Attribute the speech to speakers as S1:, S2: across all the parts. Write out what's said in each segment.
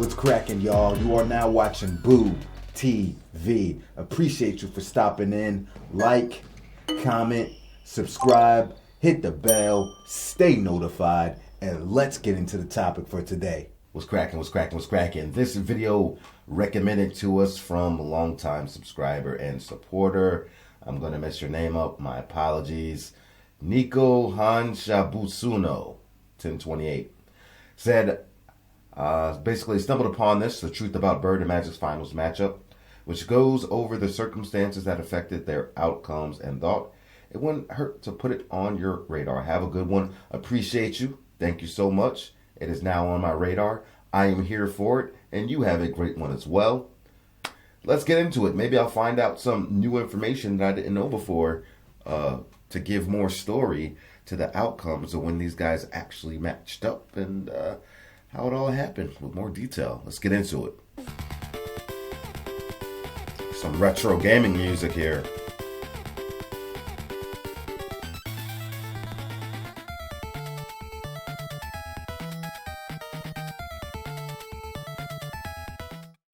S1: What's cracking, y'all? You are now watching Boo TV. Appreciate you for stopping in. Like, comment, subscribe, hit the bell, stay notified, and let's get into the topic for today.
S2: What's cracking, what's cracking, what's cracking? This video recommended to us from a longtime subscriber and supporter. I'm going to mess your name up. My apologies. Nico Hanshabusuno, 1028, said, basically stumbled upon this, the truth about Bird and Magic's finals matchup, which goes over the circumstances that affected their outcomes, and thought it wouldn't hurt to put it on your radar. Have a good one. Appreciate you. Thank you so much. It is now on my radar. I am here for it, and you have a great one as well. Let's get into it. Maybe I'll find out some new information that I didn't know before to give more story to the outcomes of when these guys actually matched up and how it all happened with more detail. Let's get into it. Some retro gaming music here.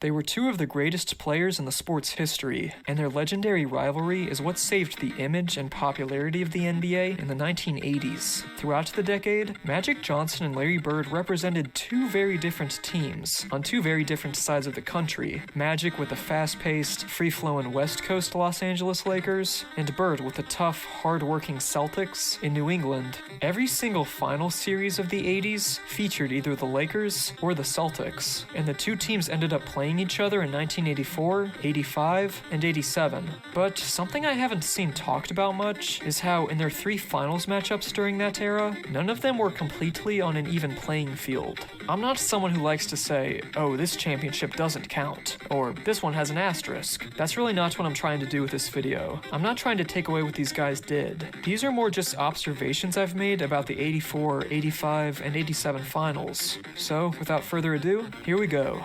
S3: They were two of the greatest players in the sport's history, and their legendary rivalry is what saved the image and popularity of the NBA in the 1980s. Throughout the decade, Magic Johnson and Larry Bird represented two very different teams on two very different sides of the country. Magic with the fast-paced, free-flowing West Coast Los Angeles Lakers, and Bird with the tough, hard-working Celtics in New England. Every single final series of the 80s featured either the Lakers or the Celtics, and the two teams ended up playing each other in 1984, 85, and 87. But something I haven't seen talked about much is how in their three finals matchups during that era, none of them were completely on an even playing field. I'm not someone who likes to say, oh, this championship doesn't count, or this one has an asterisk. That's really not what I'm trying to do with this video. I'm not trying to take away what these guys did. These are more just observations I've made about the 84, 85, and 87 finals. So, without further ado, here we go.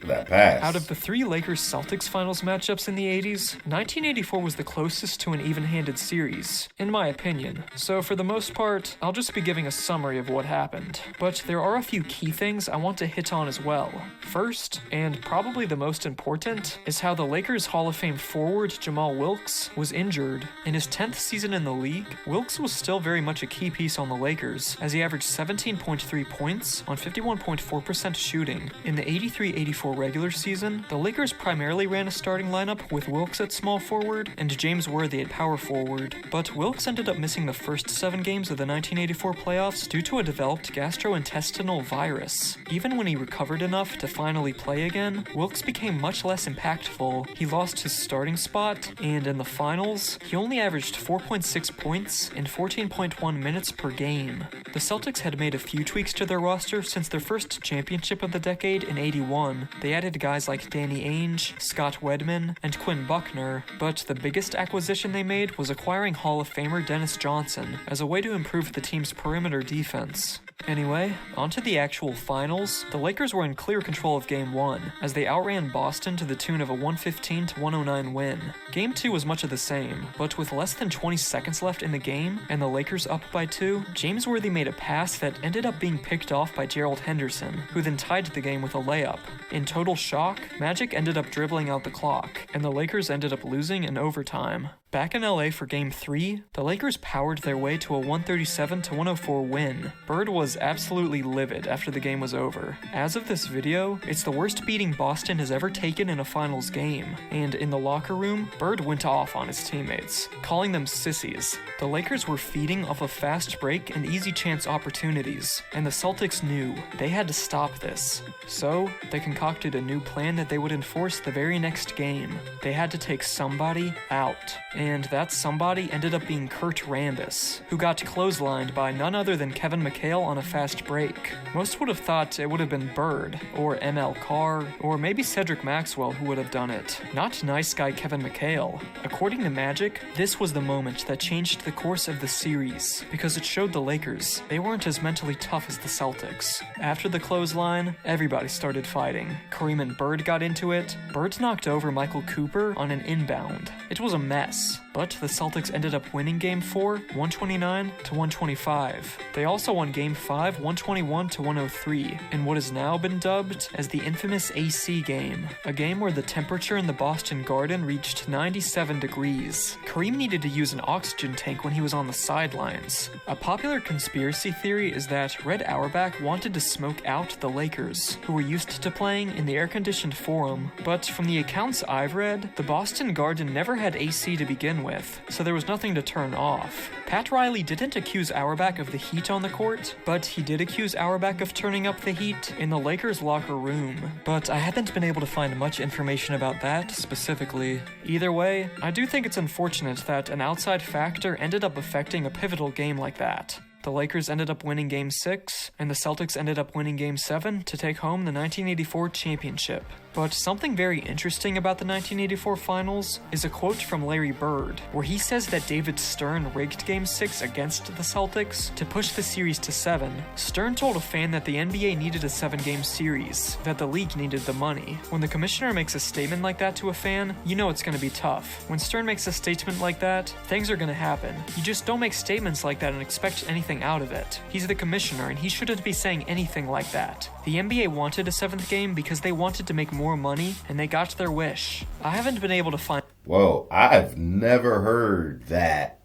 S2: That pass.
S3: Out of the three Lakers-Celtics finals matchups in the 80s, 1984 was the closest to an even-handed series, in my opinion. So for the most part, I'll just be giving a summary of what happened. But there are a few key things I want to hit on as well. First, and probably the most important, is how the Lakers Hall of Fame forward Jamal Wilkes was injured. In his 10th season in the league, Wilkes was still very much a key piece on the Lakers, as he averaged 17.3 points on 51.4% shooting. In the 83-84 regular season, the Lakers primarily ran a starting lineup with Wilkes at small forward and James Worthy at power forward, but Wilkes ended up missing the first 7 games of the 1984 playoffs due to a developed gastrointestinal virus. Even when he recovered enough to finally play again, Wilkes became much less impactful. He lost his starting spot, and in the finals, he only averaged 4.6 points and 14.1 minutes per game. The Celtics had made a few tweaks to their roster since their first championship of the decade in 81. They added guys like Danny Ainge, Scott Wedman, and Quinn Buckner, but the biggest acquisition they made was acquiring Hall of Famer Dennis Johnson as a way to improve the team's perimeter defense. Anyway, onto the actual finals. The Lakers were in clear control of Game 1, as they outran Boston to the tune of a 115-109 win. Game 2 was much of the same, but with less than 20 seconds left in the game, and the Lakers up by 2, James Worthy made a pass that ended up being picked off by Gerald Henderson, who then tied the game with a layup. In total shock, Magic ended up dribbling out the clock, and the Lakers ended up losing in overtime. Back in LA for Game 3, the Lakers powered their way to a 137-104 win. Bird was absolutely livid after the game was over. As of this video, it's the worst beating Boston has ever taken in a finals game, and in the locker room, Bird went off on his teammates, calling them sissies. The Lakers were feeding off of fast break and easy chance opportunities, and the Celtics knew they had to stop this. So, they concocted a new plan that they would enforce the very next game. They had to take somebody out. And that somebody ended up being Kurt Rambis, who got clotheslined by none other than Kevin McHale on a fast break. Most would have thought it would have been Bird, or ML Carr, or maybe Cedric Maxwell who would have done it, not nice guy Kevin McHale. According to Magic, this was the moment that changed the course of the series, because it showed the Lakers they weren't as mentally tough as the Celtics. After the clothesline, everybody started fighting. Kareem and Bird got into it. Bird knocked over Michael Cooper on an inbound. It was a mess. but the Celtics ended up winning Game 4, 129-125. They also won Game 5, 121-103, in what has now been dubbed as the infamous AC game, a game where the temperature in the Boston Garden reached 97 degrees. Kareem needed to use an oxygen tank when he was on the sidelines. A popular conspiracy theory is that Red Auerbach wanted to smoke out the Lakers, who were used to playing in the air-conditioned Forum, but from the accounts I've read, the Boston Garden never had AC to begin with, so there was nothing to turn off. Pat Riley didn't accuse Auerbach of the heat on the court, but he did accuse Auerbach of turning up the heat in the Lakers' locker room. But I haven't been able to find much information about that specifically. Either way, I do think it's unfortunate that an outside factor ended up affecting a pivotal game like that. The Lakers ended up winning Game 6, and the Celtics ended up winning Game 7 to take home the 1984 championship. But something very interesting about the 1984 finals is a quote from Larry Bird, where he says that David Stern rigged Game 6 against the Celtics to push the series to 7. Stern told a fan that the NBA needed a 7-game series, that the league needed the money. When the commissioner makes a statement like that to a fan, you know it's going to be tough. When Stern makes a statement like that, things are going to happen. You just don't make statements like that and expect anything out of it. He's the commissioner, and he shouldn't be saying anything like that. The NBA wanted a 7th game because they wanted to make more money, and they got their wish. I haven't been able to find...
S2: Whoa, I've never heard that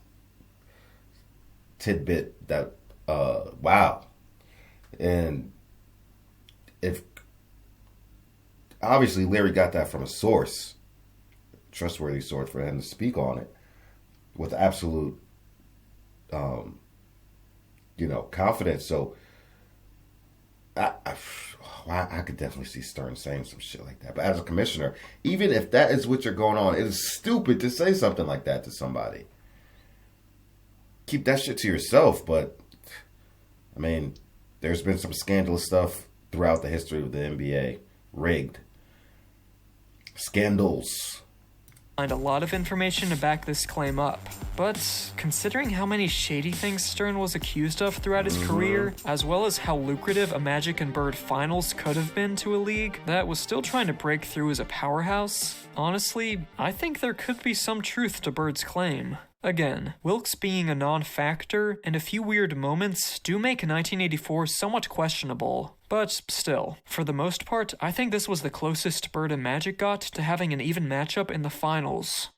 S2: tidbit. That, wow. And if... Obviously, Larry got that from a source, trustworthy source, for him to speak on it with absolute, confidence. So, I could definitely see Stern saying some shit like that. But as a commissioner, even if that is what you're going on, it is stupid to say something like that to somebody. Keep that shit to yourself. But, I mean, there's been some scandalous stuff throughout the history of the NBA. Rigged. Scandals.
S3: Find a lot of information to back this claim up. But considering how many shady things Stern was accused of throughout his career, as well as how lucrative a Magic and Bird finals could have been to a league that was still trying to break through as a powerhouse, honestly, I think there could be some truth to Bird's claim. Again, Wilkes being a non-factor and a few weird moments do make 1984 somewhat questionable. But still, for the most part, I think this was the closest Bird and Magic got to having an even matchup in the finals.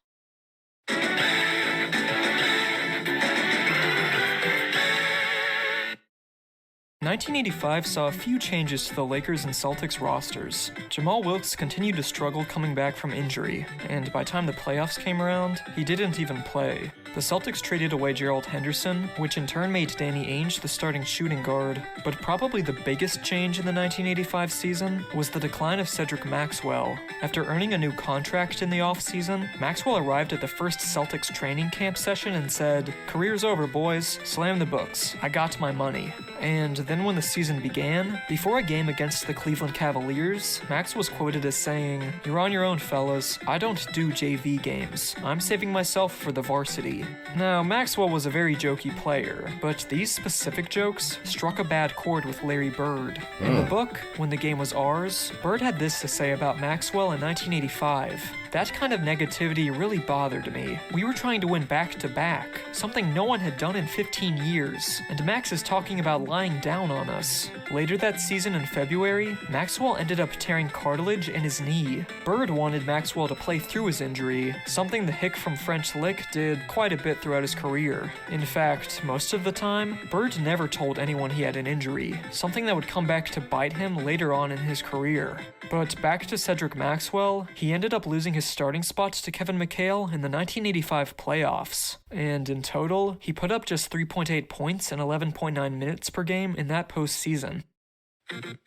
S3: 1985 saw a few changes to the Lakers and Celtics rosters. Jamal Wilkes continued to struggle coming back from injury, and by the time the playoffs came around, he didn't even play. The Celtics traded away Gerald Henderson, which in turn made Danny Ainge the starting shooting guard, but probably the biggest change in the 1985 season was the decline of Cedric Maxwell. After earning a new contract in the offseason, Maxwell arrived at the first Celtics training camp session and said, "Career's over, boys. Slam the books. I got my money." And then when the season began, before a game against the Cleveland Cavaliers, Max was quoted as saying, "You're on your own, fellas. I don't do JV games. I'm saving myself for the varsity." Now, Maxwell was a very jokey player, but these specific jokes struck a bad chord with Larry Bird. In the book, When the Game Was Ours, Bird had this to say about Maxwell in 1985. "That kind of negativity really bothered me. We were trying to win back-to-back, something no one had done in 15 years, and Max is talking about lying down on us." Later that season in February, Maxwell ended up tearing cartilage in his knee. Bird wanted Maxwell to play through his injury, something the hick from French Lick did quite a bit throughout his career. In fact, most of the time, Bird never told anyone he had an injury, something that would come back to bite him later on in his career. But back to Cedric Maxwell, he ended up losing his starting spot to Kevin McHale in the 1985 playoffs. And in total, he put up just 3.8 points and 11.9 minutes per game in that postseason.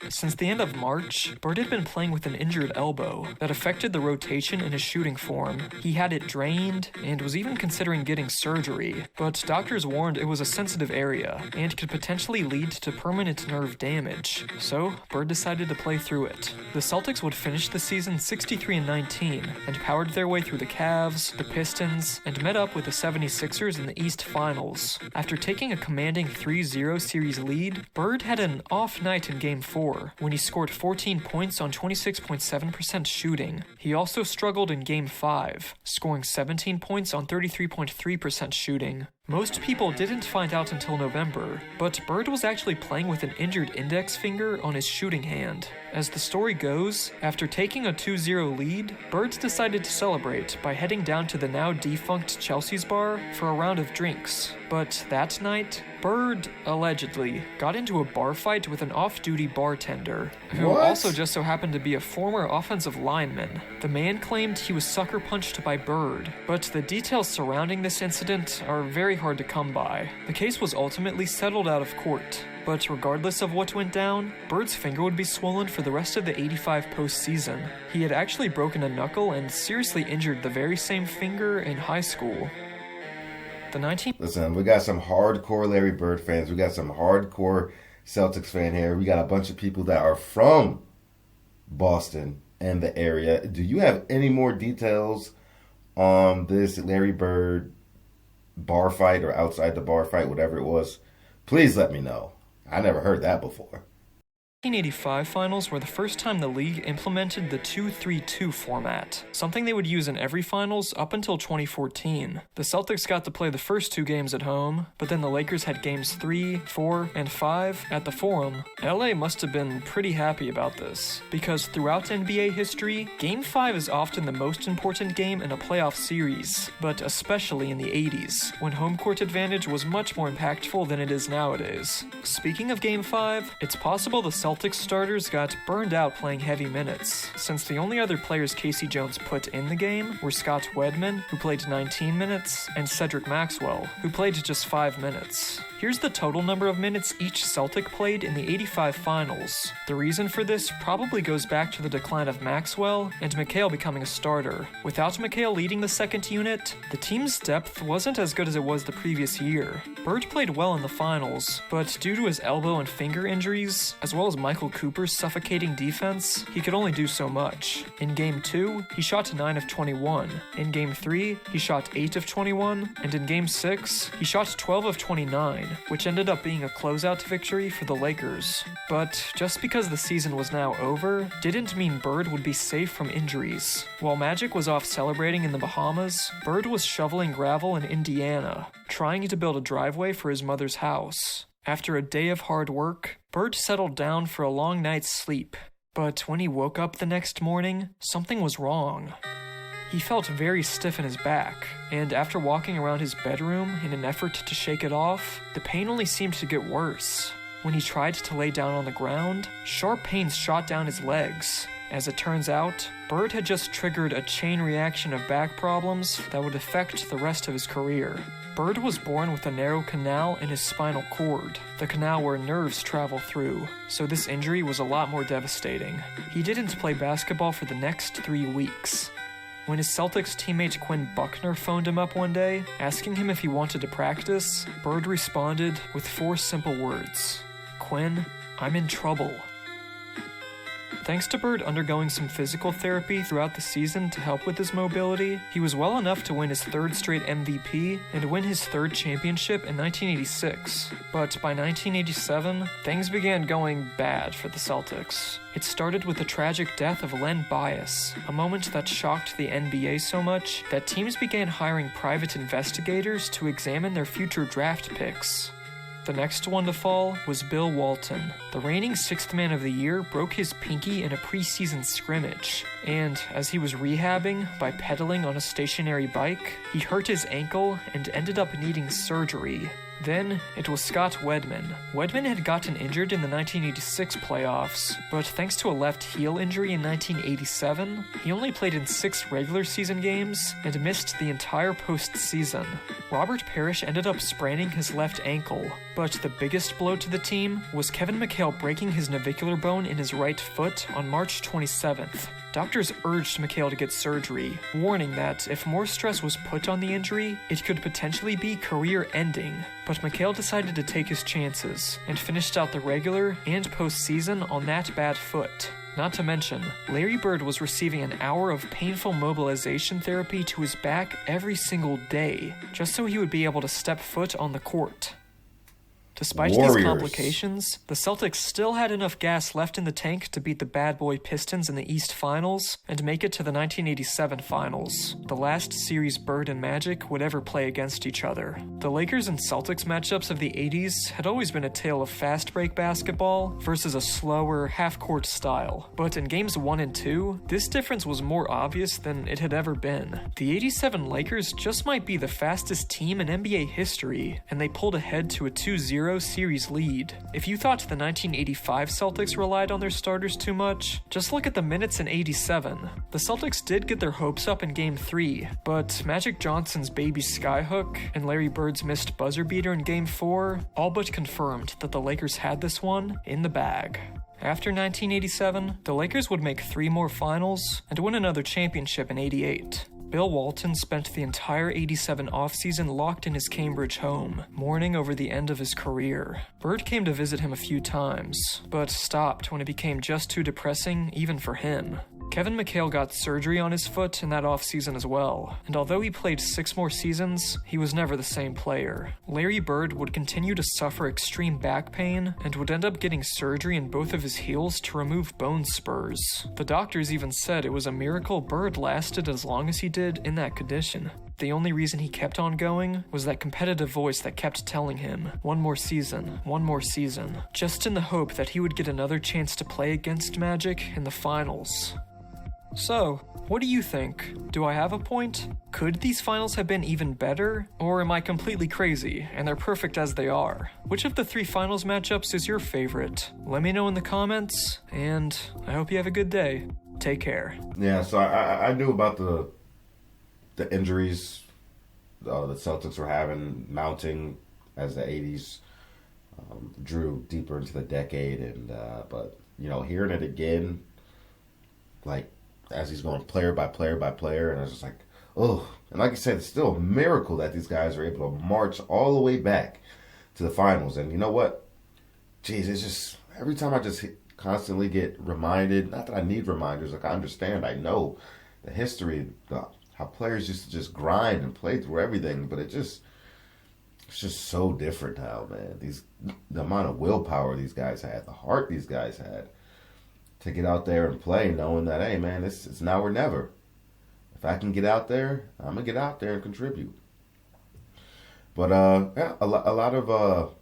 S3: Since the end of March, Bird had been playing with an injured elbow that affected the rotation in his shooting form. He had it drained and was even considering getting surgery, but doctors warned it was a sensitive area and could potentially lead to permanent nerve damage. So, Bird decided to play through it. The Celtics would finish the season 63-19 and powered their way through the Cavs, the Pistons, and met up with the 76ers in the East Finals. After taking a commanding 3-0 series lead, Bird had an off night in Game Game 4, when he scored 14 points on 26.7% shooting. He also struggled in Game 5, scoring 17 points on 33.3% shooting. Most people didn't find out until November, but Bird was actually playing with an injured index finger on his shooting hand. As the story goes, after taking a 2-0 lead, Bird decided to celebrate by heading down to the now defunct Chelsea's bar for a round of drinks. But that night, Bird, allegedly, got into a bar fight with an off-duty bartender, who also just so happened to be a former offensive lineman. The man claimed he was sucker punched by Bird, but the details surrounding this incident are very hard to come by. The case was ultimately settled out of court, but regardless of what went down, Bird's finger would be swollen for the rest of the '85 postseason. He had actually broken a knuckle and seriously injured the very same finger in high school.
S2: Listen, we got some hardcore Larry Bird fans. We got some hardcore Celtics fan here. We got a bunch of people that are from Boston and the area. Do you have any more details on this Larry Bird bar fight or outside the bar fight, whatever it was? Please let me know. I never heard that before.
S3: 1985 finals were the first time the league implemented the 2-3-2 format, something they would use in every finals up until 2014. The Celtics got to play the first 2 games at home, but then the Lakers had games 3, 4, and 5 at the Forum. LA must have been pretty happy about this, because throughout NBA history, Game 5 is often the most important game in a playoff series, but especially in the 80s, when home court advantage was much more impactful than it is nowadays. Speaking of Game 5, it's possible the Celtics starters got burned out playing heavy minutes, since the only other players Casey Jones put in the game were Scott Wedman, who played 19 minutes, and Cedric Maxwell, who played just 5 minutes. Here's the total number of minutes each Celtic played in the '85 finals. The reason for this probably goes back to the decline of Maxwell and McHale becoming a starter. Without McHale leading the second unit, the team's depth wasn't as good as it was the previous year. Bird played well in the finals, but due to his elbow and finger injuries, as well as Michael Cooper's suffocating defense, he could only do so much. In Game 2, he shot 9 of 21. In Game 3, he shot 8 of 21, and in Game 6, he shot 12 of 29, which ended up being a closeout victory for the Lakers. But just because the season was now over, didn't mean Bird would be safe from injuries. While Magic was off celebrating in the Bahamas, Bird was shoveling gravel in Indiana, trying to build a driveway for his mother's house. After a day of hard work, Bird settled down for a long night's sleep. But when he woke up the next morning, something was wrong. He felt very stiff in his back, and after walking around his bedroom in an effort to shake it off, the pain only seemed to get worse. When he tried to lay down on the ground, sharp pains shot down his legs. As it turns out, Bird had just triggered a chain reaction of back problems that would affect the rest of his career. Bird was born with a narrow canal in his spinal cord, the canal where nerves travel through, so this injury was a lot more devastating. He didn't play basketball for the next 3 weeks. When his Celtics teammate Quinn Buckner phoned him up one day, asking him if he wanted to practice, Bird responded with 4 simple words. "Quinn, I'm in trouble." Thanks to Bird undergoing some physical therapy throughout the season to help with his mobility, he was well enough to win his 3rd straight MVP and win his 3rd championship in 1986. But by 1987, things began going bad for the Celtics. It started with the tragic death of Len Bias, a moment that shocked the NBA so much that teams began hiring private investigators to examine their future draft picks. The next one to fall was Bill Walton. The reigning 6th man of the year broke his pinky in a preseason scrimmage, and as he was rehabbing by pedaling on a stationary bike, he hurt his ankle and ended up needing surgery. Then, it was Scott Wedman. Wedman had gotten injured in the 1986 playoffs, but thanks to a left heel injury in 1987, he only played in 6 regular season games and missed the entire postseason. Robert Parrish ended up spraining his left ankle, but the biggest blow to the team was Kevin McHale breaking his navicular bone in his right foot on March 27th. Doctors urged McHale to get surgery, warning that if more stress was put on the injury, it could potentially be career-ending. But McHale decided to take his chances, and finished out the regular and postseason on that bad foot. Not to mention, Larry Bird was receiving an hour of painful mobilization therapy to his back every single day, just so he would be able to step foot on the court. Despite
S2: Warriors.
S3: these complications, the Celtics still had enough gas left in the tank to beat the bad boy Pistons in the East Finals and make it to the 1987 Finals, the last series Bird and Magic would ever play against each other. The Lakers and Celtics matchups of the 80s had always been a tale of fast break basketball versus a slower, half-court style, but in games 1 and 2, this difference was more obvious than it had ever been. The 87 Lakers just might be the fastest team in NBA history, and they pulled ahead to a 2-0 series lead. If you thought the 1985 Celtics relied on their starters too much, just look at the minutes in 87. The Celtics did get their hopes up in Game 3, but Magic Johnson's baby skyhook and Larry Bird's missed buzzer beater in Game 4 all but confirmed that the Lakers had this one in the bag. After 1987, the Lakers would make 3 more finals and win another championship in 88. Bill Walton spent the entire 87 offseason locked in his Cambridge home, mourning over the end of his career. Bird came to visit him a few times, but stopped when it became just too depressing even for him. Kevin McHale got surgery on his foot in that offseason as well, and although he played 6 more seasons, he was never the same player. Larry Bird would continue to suffer extreme back pain and would end up getting surgery in both of his heels to remove bone spurs. The doctors even said it was a miracle Bird lasted as long as he did in that condition. The only reason he kept on going was that competitive voice that kept telling him, one more season, just in the hope that he would get another chance to play against Magic in the finals. So, what do you think? Do I have a point? Could these finals have been even better? Or am I completely crazy, and they're perfect as they are? Which of the 3 finals matchups is your favorite? Let me know in the comments, and I hope you have a good day. Take care.
S2: Yeah, so I knew about the injuries the Celtics were having mounting as the 80s drew deeper into the decade, and but you know, hearing it again, like as he's going player by player by player, and I was just like, oh. And like I said, it's still a miracle that these guys are able to march all the way back to the finals. And you know what? Jeez, it's just every time I just constantly get reminded. Not that I need reminders. Like I understand, I know the history, how players used to just grind and play through everything, but it's just so different now, man. The amount of willpower these guys had, the heart these guys had to get out there and play, knowing that, hey, man, it's now or never. If I can get out there, I'm gonna get out there and contribute. But yeah, a lot of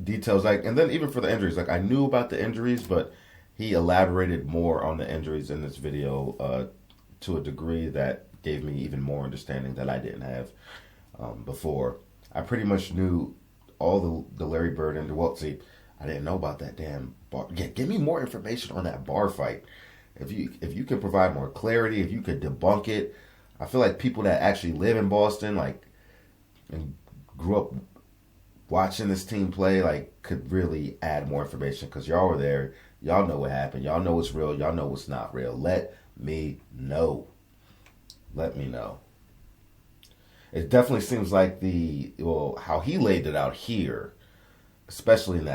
S2: details, like, and then even for the injuries, like I knew about the injuries, but he elaborated more on the injuries in this video to a degree that gave me even more understanding that I didn't have before. I pretty much knew all the Larry Bird injury. Well, see, I didn't know about that damn bar. Yeah, give me more information on that bar fight. If you could provide more clarity, if you could debunk it. I feel like people that actually live in Boston, like, and grew up watching this team play, like, could really add more information, because y'all were there. Y'all know what happened. Y'all know what's real. Y'all know what's not real. Let me know. Let me know. It definitely seems like how he laid it out here, especially in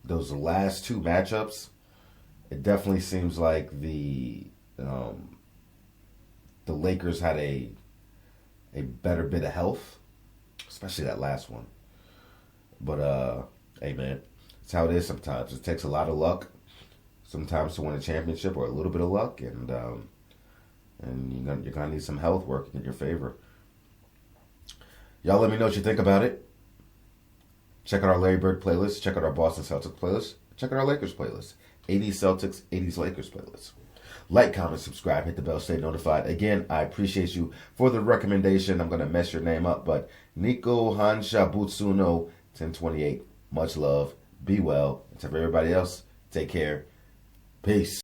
S2: those last 2 matchups, it definitely seems like the Lakers had a better bit of health, especially that last one. But hey, man, it's how it is sometimes. It takes a lot of luck sometimes to win a championship, or a little bit of luck, and you're gonna need some health working in your favor. Y'all let me know what you think about it. Check out our Larry Bird playlist. Check out our Boston Celtics playlist. Check out our Lakers playlist. 80s Celtics, 80s Lakers playlist. Like, comment, subscribe, hit the bell, stay notified. Again, I appreciate you for the recommendation. I'm going to mess your name up, but Nico Hanshabutsuno 1028. Much love. Be well. And to everybody else, take care. Peace.